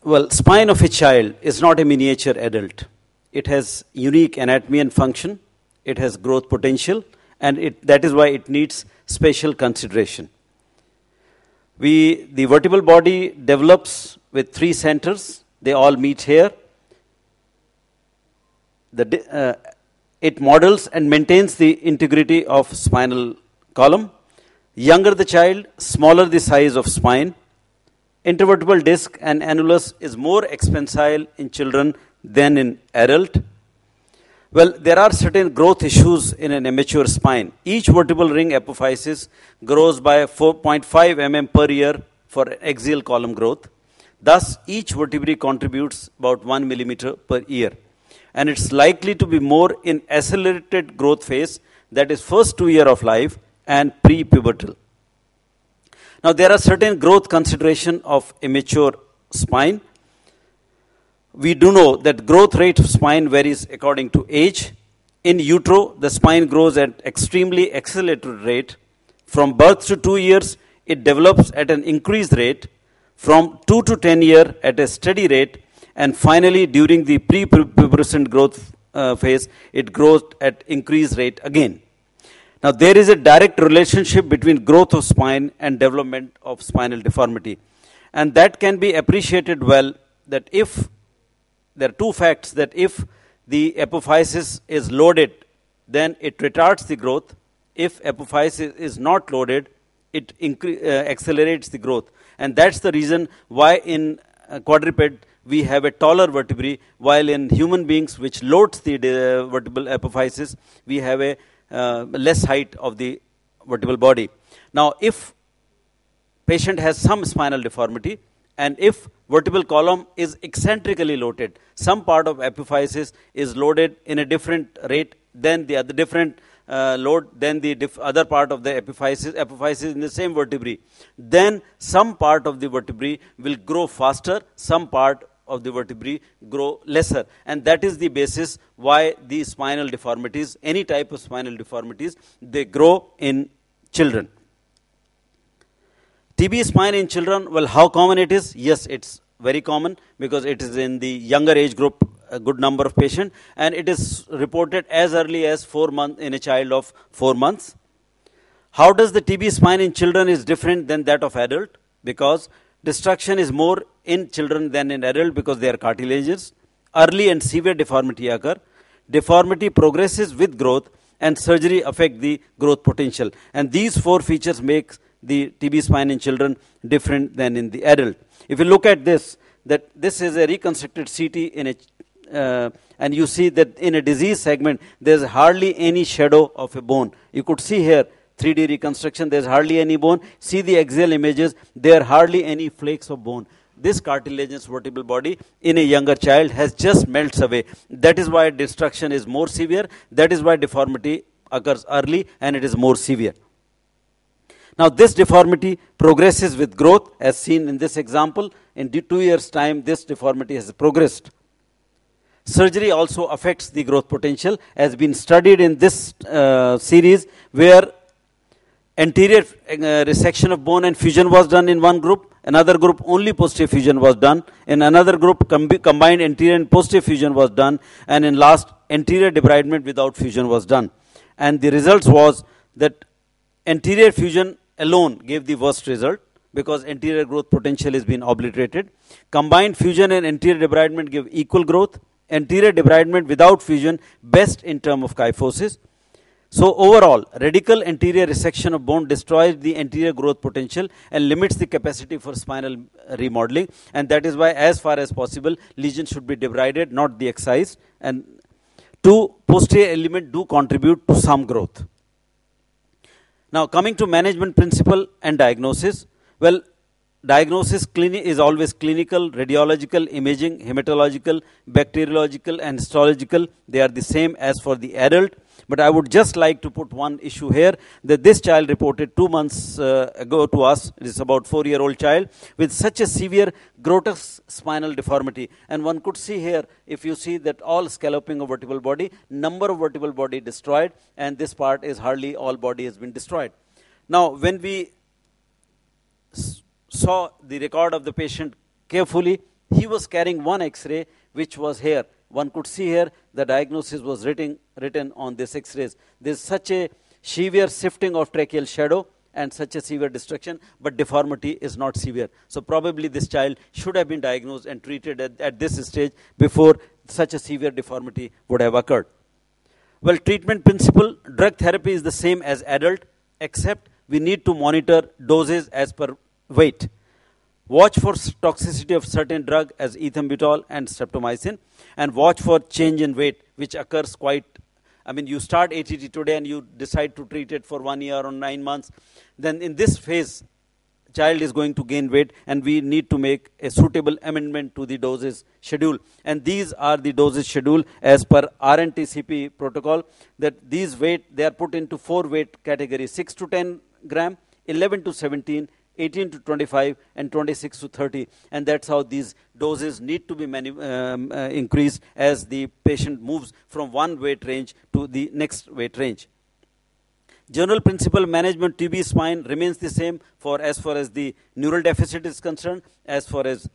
Well, spine of a child is not a miniature adult. It has unique anatomy and function. It has growth potential, and that is why it needs special consideration. The vertebral body develops with three centers. They all meet here. It models and maintains the integrity of spinal column. Younger the child, smaller the size of spine. Intervertebral disc and annulus is more expansile in children than in adult. Well, there are certain growth issues in an immature spine. Each vertebral ring apophysis grows by 4.5 mm per year for axial column growth. Thus, each vertebrae contributes about 1 millimeter per year. And it's likely to be more in accelerated growth phase, that is first 2 years of life, and pre-pubertal. Now, there are certain growth consideration of immature spine. We do know that growth rate of spine varies according to age. In utero, the spine grows at extremely accelerated rate. From birth to 2 years, it develops at an increased rate. From 2 to 10 years at a steady rate. And finally, during the pre-pubescent growth phase, it grows at increased rate again. Now, there is a direct relationship between growth of spine and development of spinal deformity. And that can be appreciated well, that if there are two facts, that if the apophysis is loaded, then it retards the growth. If apophysis is not loaded, it accelerates the growth. And that's the reason why in quadruped we have a taller vertebrae, while in human beings, which loads the vertebral apophysis, we have a less height of the vertebral body. Now, if patient has some spinal deformity, and if vertebral column is eccentrically loaded, some part of apophysis is loaded in a different rate than the other different load than the other part of the apophysis in the same vertebrae, then some part of the vertebrae will grow faster, some part of the vertebrae grow lesser. And that is the basis why the spinal deformities, any type of spinal deformities, they grow in children. TB spine in children, well, how common it is? Yes, it's very common because it is in the younger age group, a good number of patients, and it is reported as early as 4 months in a child of 4 months. How does the TB spine in children is different than that of adult? Because destruction is more in children than in adult because they are cartilaginous. Early and severe deformity occur. Deformity progresses with growth, and surgery affect the growth potential. And these four features make the TB spine in children different than in the adult. If you look at this, that this is a reconstructed CT in a, and you see that in a disease segment, there's hardly any shadow of a bone. You could see here 3D reconstruction, there's hardly any bone. See the axial images, there are hardly any flakes of bone. This cartilaginous vertebral body in a younger child has just melts away. That is why destruction is more severe. That is why deformity occurs early and it is more severe. Now, this deformity progresses with growth, as seen in this example. In 2 years' time, this deformity has progressed. Surgery also affects the growth potential, as been studied in this series, where anterior resection of bone and fusion was done in one group. Another group, only posterior fusion was done. In another group, combined anterior and posterior fusion was done. And in last, anterior debridement without fusion was done. And the results was that anterior fusion alone gave the worst result because anterior growth potential has been obliterated. Combined fusion and anterior debridement give equal growth. Anterior debridement without fusion best in term of kyphosis. So overall, radical anterior resection of bone destroys the anterior growth potential and limits the capacity for spinal remodeling. And that is why, as far as possible, lesions should be debrided, not the excised. And two, posterior element do contribute to some growth. Now, coming to management principle and diagnosis. Well, diagnosis is always clinical, radiological, imaging, hematological, bacteriological, and histological. They are the same as for the adult. But I would just like to put one issue here, that this child reported 2 months ago to us, it is about 4-year-old child, with such a severe grotesque spinal deformity. And one could see here, if you see that all scalloping of vertebral body, number of vertebral body destroyed, and this part is hardly all body has been destroyed. Now, when we saw the record of the patient carefully, He was carrying one X-ray, which was here. One could see here the diagnosis was written on this X-rays. There's such a severe shifting of tracheal shadow and such a severe destruction, but deformity is not severe. So probably this child should have been diagnosed and treated at this stage before such a severe deformity would have occurred. Well, treatment principle, drug therapy is the same as adult, except we need to monitor doses as per weight. Watch for toxicity of certain drug as ethambutol and streptomycin, and watch for change in weight, which occurs quite, you start ATT today and you decide to treat it for 1 year or 9 months. Then in this phase, child is going to gain weight, and we need to make a suitable amendment to the doses schedule. And these are the doses schedule as per RNTCP protocol, that these weight, they are put into 4 weight categories: 6 to 10 gram, 11 to 17, 18 to 25, and 26 to 30. And that's how these doses need to be increased as the patient moves from one weight range to the next weight range. General principle management TB spine remains the same for as far as the neural deficit is concerned, as far as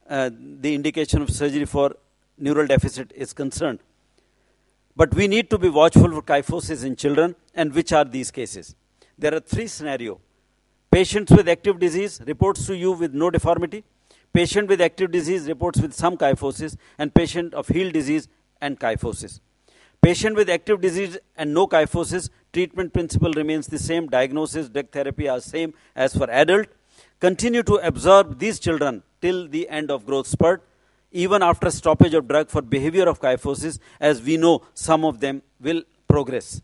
the indication of surgery for neural deficit is concerned. But we need to be watchful for kyphosis in children. And which are these cases? There are 3 scenarios. Patients with active disease reports to you with no deformity. Patient with active disease reports with some kyphosis, and patient of healed disease and kyphosis. Patient with active disease and no kyphosis, treatment principle remains the same. Diagnosis, drug therapy are same as for adult. Continue to observe these children till the end of growth spurt, even after stoppage of drug for behavior of kyphosis, as we know some of them will progress.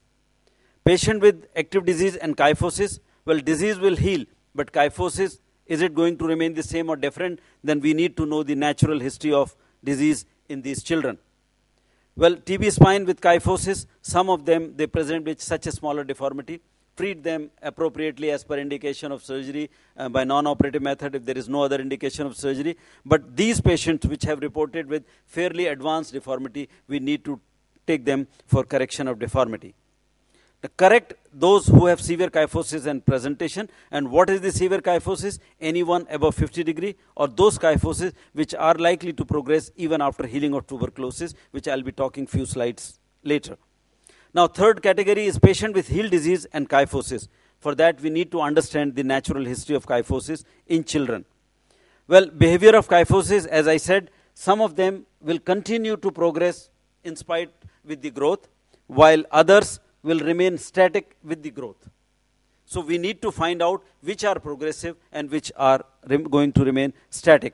Patient with active disease and kyphosis, well, disease will heal, but kyphosis, is it going to remain the same or different? Then we need to know the natural history of disease in these children. Well, TB spine with kyphosis, some of them, they present with such a smaller deformity. Treat them appropriately as per indication of surgery by non-operative method if there is no other indication of surgery. But these patients which have reported with fairly advanced deformity, we need to take them for correction of deformity. To correct those who have severe kyphosis and presentation. And what is the severe kyphosis? Anyone above 50 degree, or those kyphosis which are likely to progress even after healing of tuberculosis, which I'll be talking few slides later. Now, third category is patient with healed disease and kyphosis. For that, we need to understand the natural history of kyphosis in children. Well, behavior of kyphosis, as I said, some of them will continue to progress in spite with the growth, while others will remain static with the growth. So we need to find out which are progressive and which are going to remain static.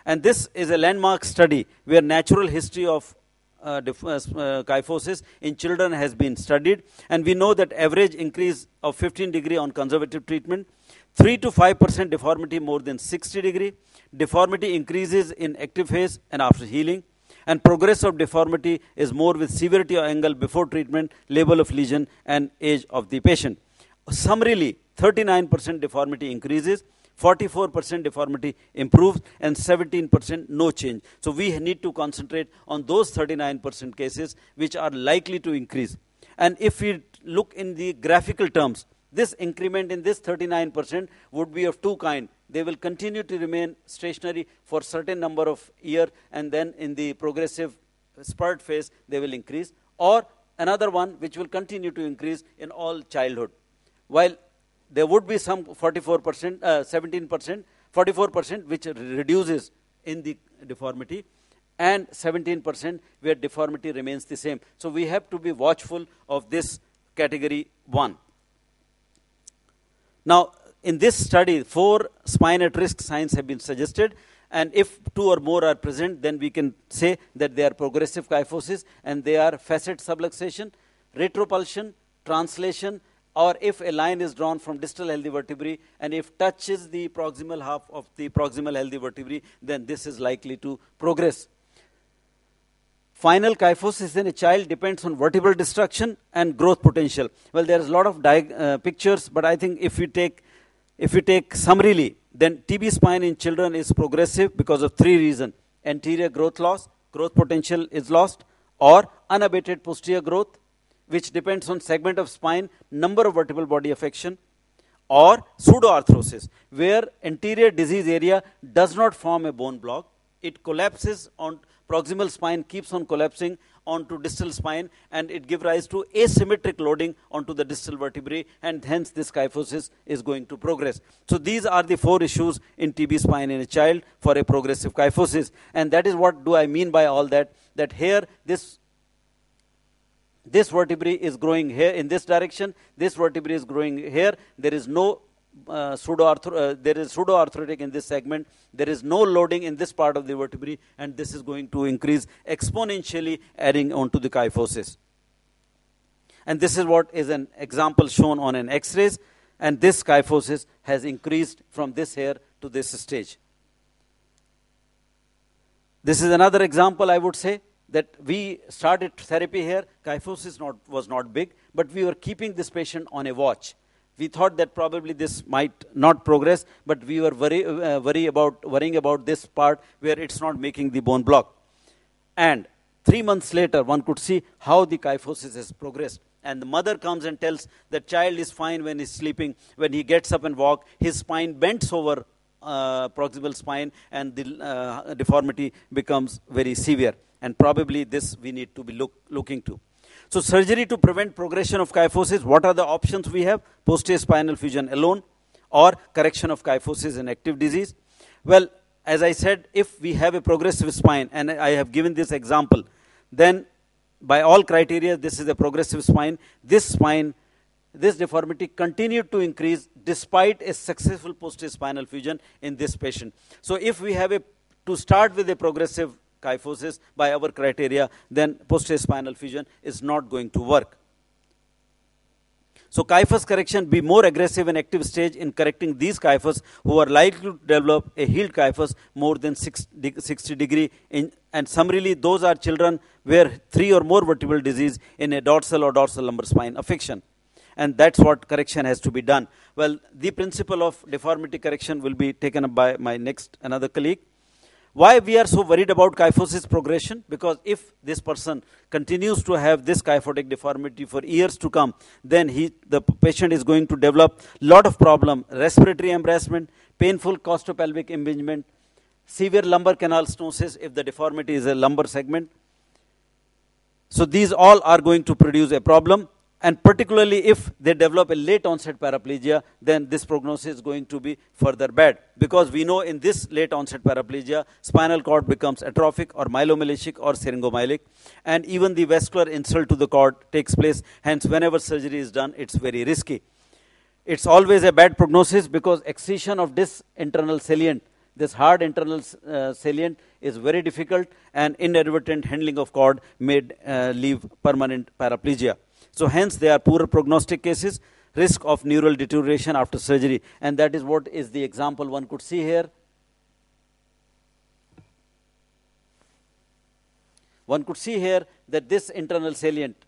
And this is a landmark study where natural history of kyphosis in children has been studied. And we know that average increase of 15 degree on conservative treatment, 3 to 5% deformity more than 60 degree, deformity increases in active phase and after healing, and progress of deformity is more with severity or angle before treatment, label of lesion, and age of the patient. Summarily, 39% deformity increases, 44% deformity improves, and 17% no change. So we need to concentrate on those 39% cases which are likely to increase. And if we look in the graphical terms, this increment in this 39% would be of two kinds. They will continue to remain stationary for certain number of years, and then in the progressive spurt phase, they will increase. Or another one which will continue to increase in all childhood. While there would be some 44%, 17%, 44% which reduces in the deformity, and 17% where deformity remains the same. So we have to be watchful of this category 1. Now, in this study, 4 spine at risk signs have been suggested, and if 2 or more are present, then we can say that they are progressive kyphosis, and they are facet subluxation, retropulsion, translation, or if a line is drawn from distal healthy vertebrae, and if touches the proximal half of the proximal healthy vertebrae, then this is likely to progress. Final kyphosis in a child depends on vertebral destruction and growth potential. Well, there is a lot of pictures, but I think if we take summarily, then TB spine in children is progressive because of 3 reasons. Anterior growth loss, growth potential is lost, or unabated posterior growth, which depends on segment of spine, number of vertebral body affection, or pseudoarthrosis, where anterior disease area does not form a bone block. it collapses on proximal spine, keeps on collapsing onto distal spine, and it gives rise to asymmetric loading onto the distal vertebrae, and hence this kyphosis is going to progress. So these are the 4 issues in TB spine in a child for a progressive kyphosis. And that is what do I mean by all that, that here this vertebrae is growing here in this direction, this vertebrae is growing here, there is no there is pseudoarthritic in this segment, there is no loading in this part of the vertebrae, and this is going to increase exponentially, adding on to the kyphosis. And this is what is an example shown on an X-rays, and this kyphosis has increased from this here to this stage. This is another example, I would say, that we started therapy here, kyphosis was not big, but we were keeping this patient on a watch. We thought that probably this might not progress, but we were worrying about this part where it's not making the bone block. And 3 months later, one could see how the kyphosis has progressed. And the mother comes and tells the child is fine when he's sleeping. When he gets up and walks, his spine bends over proximal spine, and the deformity becomes very severe. And probably this we need to be looking to. So surgery to prevent progression of kyphosis, what are the options we have? Posterior spinal fusion alone, or correction of kyphosis in active disease. Well, as I said, if we have a progressive spine, and I have given this example, then by all criteria, this is a progressive spine. This deformity continued to increase despite a successful posterior spinal fusion in this patient. So if we have to start with a progressive kyphosis by our criteria, then posterior spinal fusion is not going to work. So kyphus correction, be more aggressive in active stage in correcting these kyphus who are likely to develop a healed kyphus more than 60 degree. And summarily, those are children where 3 or more vertebral disease in a dorsal or dorsal lumbar spine affection. And that's what correction has to be done. Well, the principle of deformity correction will be taken up by my another colleague. Why we are so worried about kyphosis progression? Because if this person continues to have this kyphotic deformity for years to come, then the patient is going to develop lot of problem: respiratory embarrassment, painful costopelvic impingement, severe lumbar canal stenosis if the deformity is a lumbar segment. So these all are going to produce a problem. And particularly if they develop a late onset paraplegia, then this prognosis is going to be further bad. Because we know in this late onset paraplegia, spinal cord becomes atrophic or myelomyelitic or syringomyelic. And even the vascular insult to the cord takes place. Hence, whenever surgery is done, it's very risky. It's always a bad prognosis because excision of this internal salient, this hard internal salient, is very difficult, and inadvertent handling of cord may leave permanent paraplegia. So hence they are poorer prognostic cases, risk of neural deterioration after surgery. And that is what is the example one could see here. One could see here that this internal salient